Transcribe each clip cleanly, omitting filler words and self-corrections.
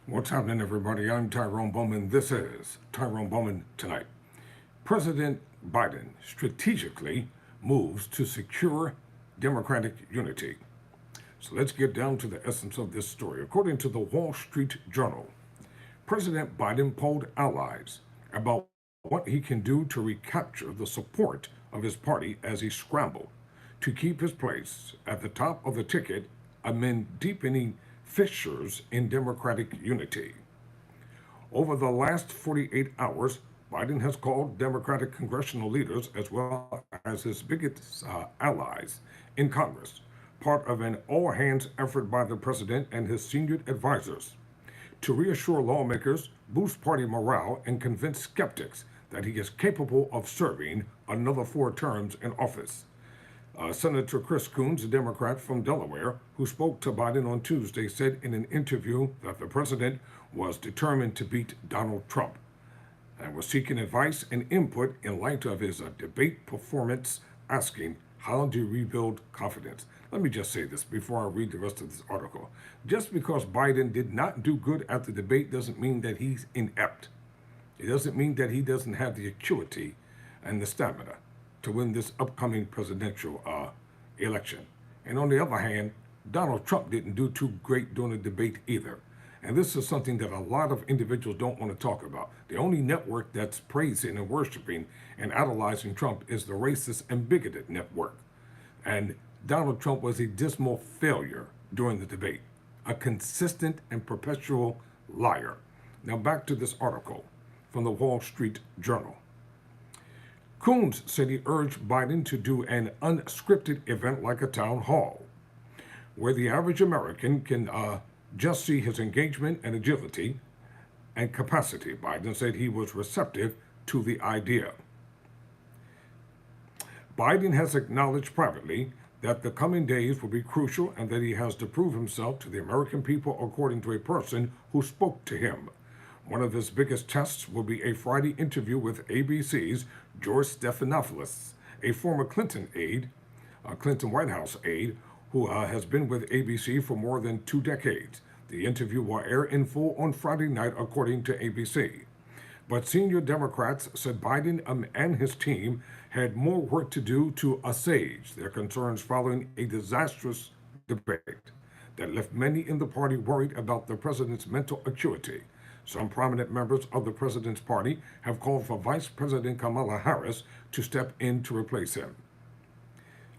What's happening, everybody? I'm Tyrone Bowman. This is Tyrone Bowman Tonight. President Biden strategically moves to secure Democratic unity. So let's get down to the essence of this story. According to the Wall Street Journal, President Biden polled allies about what he can do to recapture the support of his party as he scrambled to keep his place at the top of the ticket amid deepening fissures in Democratic unity. Over the last 48 hours, Biden has called Democratic congressional leaders as well as his biggest allies in Congress, part of an all hands effort by the president and his senior advisors to reassure lawmakers, boost party morale, and convince skeptics that he is capable of serving another 4 terms in office. Senator Chris Coons, a Democrat from Delaware, who spoke to Biden on Tuesday, said in an interview that the president was determined to beat Donald Trump and was seeking advice and input in light of his debate performance, asking, "How do you rebuild confidence?" Let me just say this before I read the rest of this article. Just because Biden did not do good at the debate doesn't mean that he's inept. It doesn't mean that he doesn't have the acuity and the stamina to win this upcoming presidential election. And on the other hand, Donald Trump didn't do too great during the debate either. And this is something that a lot of individuals don't want to talk about. The only network that's praising and worshiping and idolizing Trump is the racist and bigoted network. And Donald Trump was a dismal failure during the debate, a consistent and perpetual liar. Now back to this article from the Wall Street Journal. Coons said he urged Biden to do an unscripted event like a town hall, where the average American can just see his engagement and agility and capacity. Biden said he was receptive to the idea. Biden has acknowledged privately that the coming days will be crucial and that he has to prove himself to the American people, according to a person who spoke to him. One of his biggest tests will be a Friday interview with ABC's George Stephanopoulos, a former Clinton aide, Clinton White House aide, who has been with ABC for more than 2 decades. The interview will air in full on Friday night, according to ABC. But senior Democrats said Biden and his team had more work to do to assuage their concerns following a disastrous debate that left many in the party worried about the president's mental acuity. Some prominent members of the president's party have called for Vice President Kamala Harris to step in to replace him.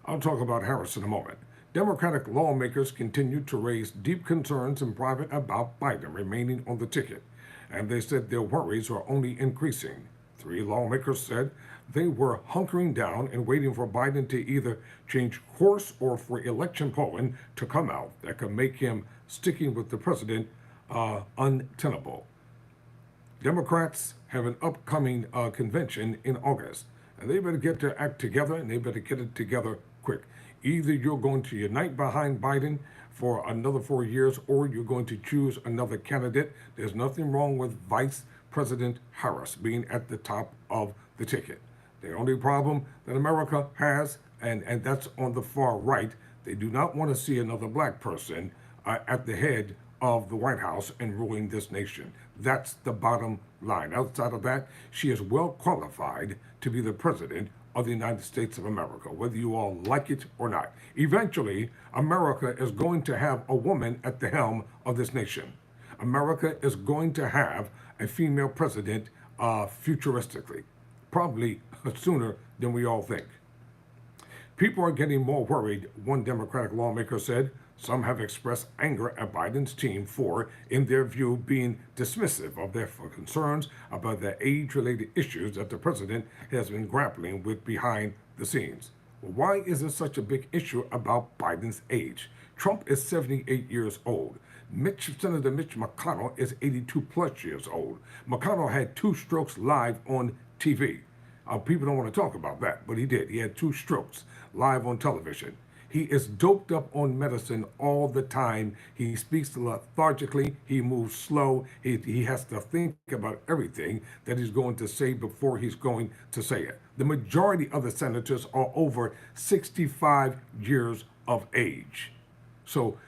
I'll talk about Harris in a moment. Democratic lawmakers continue to raise deep concerns in private about Biden remaining on the ticket, and they said their worries are only increasing. 3 lawmakers said they were hunkering down and waiting for Biden to either change course or for election polling to come out that could make him sticking with the president untenable. Democrats have an upcoming convention in August, and they better get their act together, and they better get it together quick. Either you're going to unite behind Biden for another 4 years, or you're going to choose another candidate. There's nothing wrong with Vice President Harris being at the top of the ticket. The only problem that America has, and that's on the far right, they do not want to see another black person at the head of the White House and ruling this nation. That's the bottom line. Outside of that, she is well qualified to be the president of the United States of America, whether you all like it or not. Eventually, America is going to have a woman at the helm of this nation. America is going to have a female president futuristically, probably sooner than we all think. People are getting more worried, one Democratic lawmaker said. Some have expressed anger at Biden's team for, in their view, being dismissive of their concerns about the age-related issues that the president has been grappling with behind the scenes. Well, why is it such a big issue about Biden's age? Trump is 78 years old. Senator Mitch McConnell is 82 plus years old. McConnell had 2 strokes live on TV. People don't want to talk about that, but he did. He had 2 strokes live on television. He is doped up on medicine all the time. He speaks lethargically. He moves slow. He has to think about everything that he's going to say before he's going to say it. The majority of the senators are over 65 years of age. So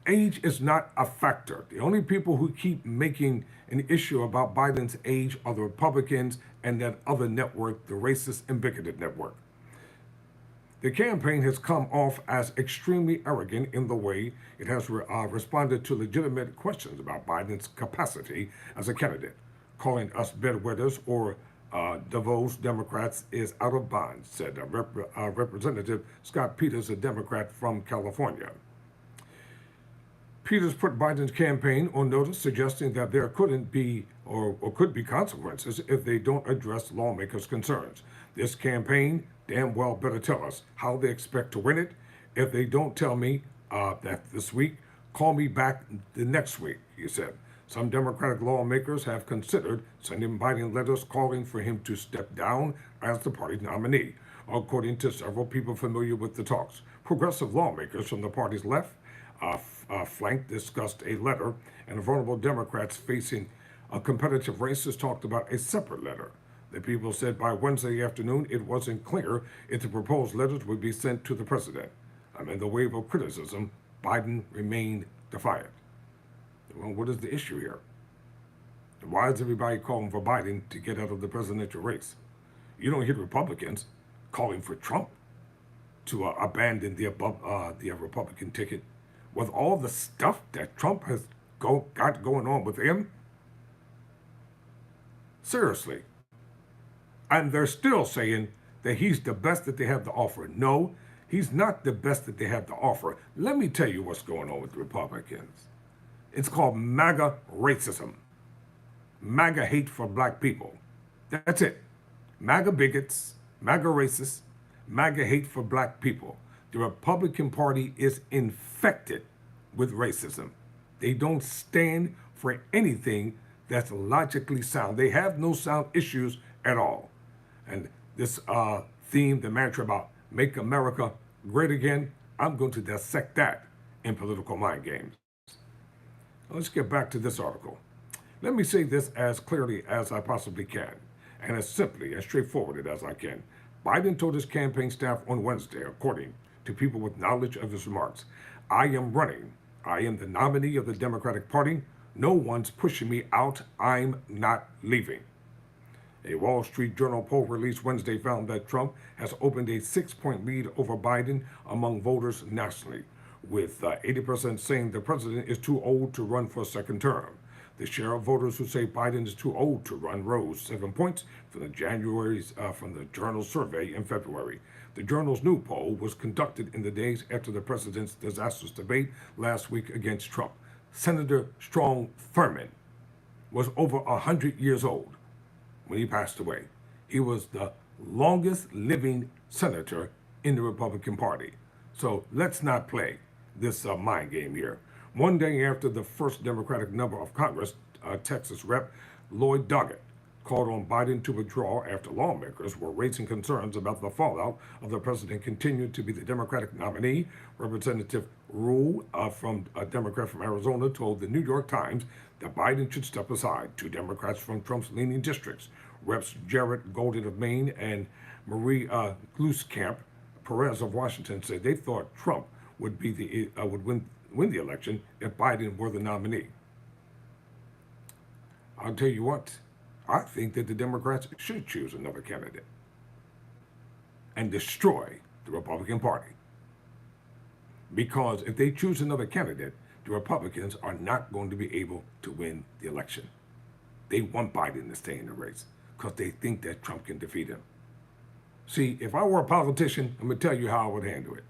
Age is not a factor. The only people who keep making an issue about Biden's age are the Republicans and that other network, the racist and bigoted network. The campaign has come off as extremely arrogant in the way it has responded to legitimate questions about Biden's capacity as a candidate. Calling us bedwetters or Davos Democrats is out of bounds, said Representative Scott Peters, a Democrat from California. Peters put Biden's campaign on notice, suggesting that there couldn't be or could be consequences if they don't address lawmakers' concerns. This campaign damn well better tell us how they expect to win it. If they don't tell me that this week, call me back the next week, he said. Some Democratic lawmakers have considered sending Biden letters calling for him to step down as the party's nominee, according to several people familiar with the talks. Progressive lawmakers from the party's left flank discussed a letter, and vulnerable Democrats facing a competitive races talked about a separate letter. The people said by Wednesday afternoon it wasn't clear if the proposed letters would be sent to the president. Amid the wave of criticism, Biden remained defiant. Well, what is the issue here? Why is everybody calling for Biden to get out of the presidential race? You don't hear Republicans calling for Trump to abandon the Republican ticket. With all the stuff that Trump has got going on with him? Seriously. And they're still saying that he's the best that they have to offer. No, he's not the best that they have to offer. Let me tell you what's going on with the Republicans. It's called MAGA racism. MAGA hate for black people. That's it. MAGA bigots, MAGA racists, MAGA hate for black people. The Republican Party is infected with racism. They don't stand for anything that's logically sound. They have no sound issues at all. And this theme, the mantra about make America great again, I'm going to dissect that in Political Mind Games. Now let's get back to this article. Let me say this as clearly as I possibly can, and as simply, as straightforward as I can. Biden told his campaign staff on Wednesday, according to people with knowledge of his remarks, I am running. I am the nominee of the Democratic Party. No one's pushing me out. I'm not leaving. A Wall Street Journal poll released Wednesday found that Trump has opened a 6-point lead over Biden among voters nationally, with 80% saying the president is too old to run for a second term. The share of voters who say Biden is too old to run rose 7 points from the Journal's survey in February. The Journal's new poll was conducted in the days after the president's disastrous debate last week against Trump. Senator Strom Thurmond was over 100 years old when he passed away. He was the longest living senator in the Republican Party. So let's not play this mind game here. One day after the first Democratic member of Congress, Texas Rep. Lloyd Doggett, called on Biden to withdraw after lawmakers were raising concerns about the fallout of the president continuing to be the Democratic nominee. Representative Rule, from a Democrat from Arizona, told the New York Times that Biden should step aside. Two Democrats from Trump's leaning districts, Reps. Jared Golden of Maine and Marie Glueschamp Perez of Washington, said they thought Trump would win the election if Biden were the nominee. I'll tell you what, I think that the Democrats should choose another candidate and destroy the Republican Party. Because if they choose another candidate, the Republicans are not going to be able to win the election. They want Biden to stay in the race because they think that Trump can defeat him. See, if I were a politician, I'm going to tell you how I would handle it.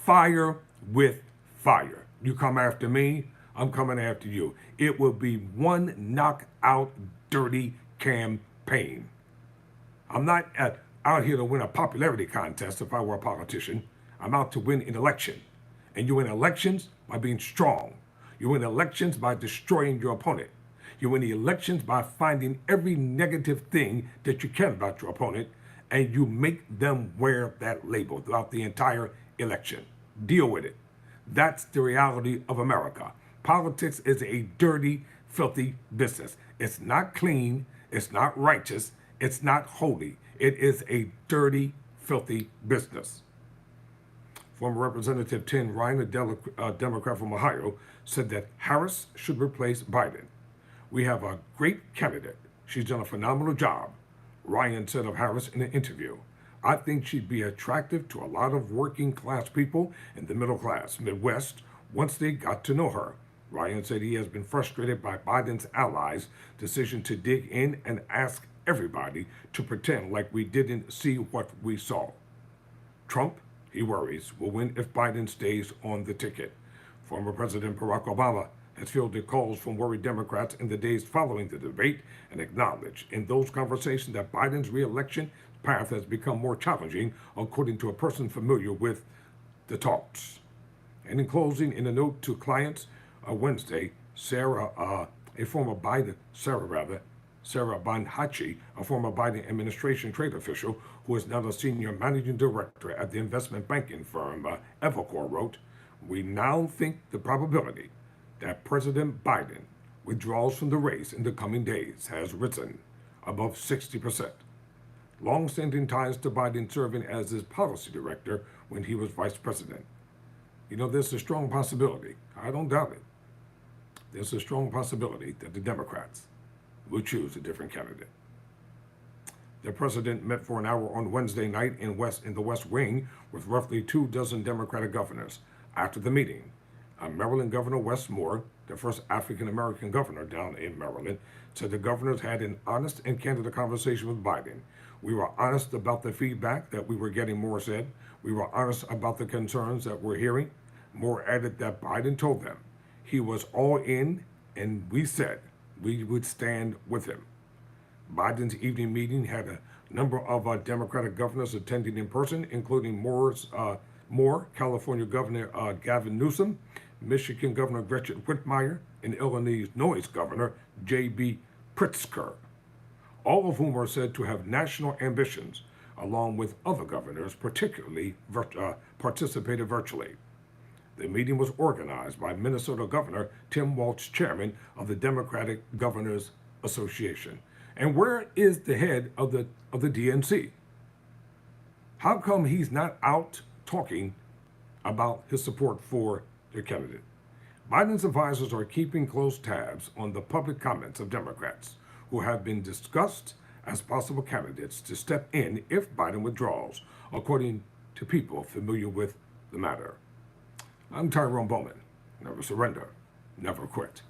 Fire with fire. You come after me, I'm coming after you. It will be one knockout, dirty campaign. I'm not out here to win a popularity contest if I were a politician. I'm out to win an election. And you win elections by being strong. You win elections by destroying your opponent. You win the elections by finding every negative thing that you can about your opponent, and you make them wear that label throughout the entire election. Deal with it. That's the reality of America. Politics is a dirty, filthy business. It's not clean. It's not righteous. It's not holy. It is a dirty, filthy business. Former Representative Tim Ryan, a Democrat from Ohio, said that Harris should replace Biden. We have a great candidate. She's done a phenomenal job, Ryan said of Harris in an interview. I think she'd be attractive to a lot of working class people in the middle class, Midwest, once they got to know her. Ryan said he has been frustrated by Biden's allies' decision to dig in and ask everybody to pretend like we didn't see what we saw. Trump, he worries, will win if Biden stays on the ticket. Former President Barack Obama has fielded calls from worried Democrats in the days following the debate and acknowledged in those conversations that Biden's re-election path has become more challenging, according to a person familiar with the talks. And in closing, in a note to clients, Wednesday, Sarah Banhachi, a former Biden administration trade official who is now the senior managing director at the investment banking firm Evercore, wrote, "We now think the probability that President Biden withdraws from the race in the coming days has risen above 60%. Long-standing ties to Biden serving as his policy director when he was vice president. There's a strong possibility, I don't doubt it, there's a strong possibility that the Democrats will choose a different candidate." The president met for an hour on Wednesday night in the West Wing with roughly 24 Democratic governors. After the meeting, Maryland Governor Wes Moore, the first African-American governor down in Maryland, said the governors had an honest and candid conversation with Biden. "We were honest about the feedback that we were getting," Moore said. "We were honest about the concerns that we're hearing." Moore added that Biden told them he was all in, and we said we would stand with him. Biden's evening meeting had a number of Democratic governors attending in person, including Moore, California Governor Gavin Newsom, Michigan Governor Gretchen Whitmire, and Illinois Governor J.B. Pritzker, all of whom are said to have national ambitions, along with other governors, particularly participated virtually. The meeting was organized by Minnesota Governor Tim Walz, chairman of the Democratic Governors Association. And where is the head of the DNC? How come he's not out talking about his support for their candidate? Biden's advisors are keeping close tabs on the public comments of Democrats who have been discussed as possible candidates to step in if Biden withdraws, according to people familiar with the matter. I'm Tyrone Bowman. Never surrender, never quit.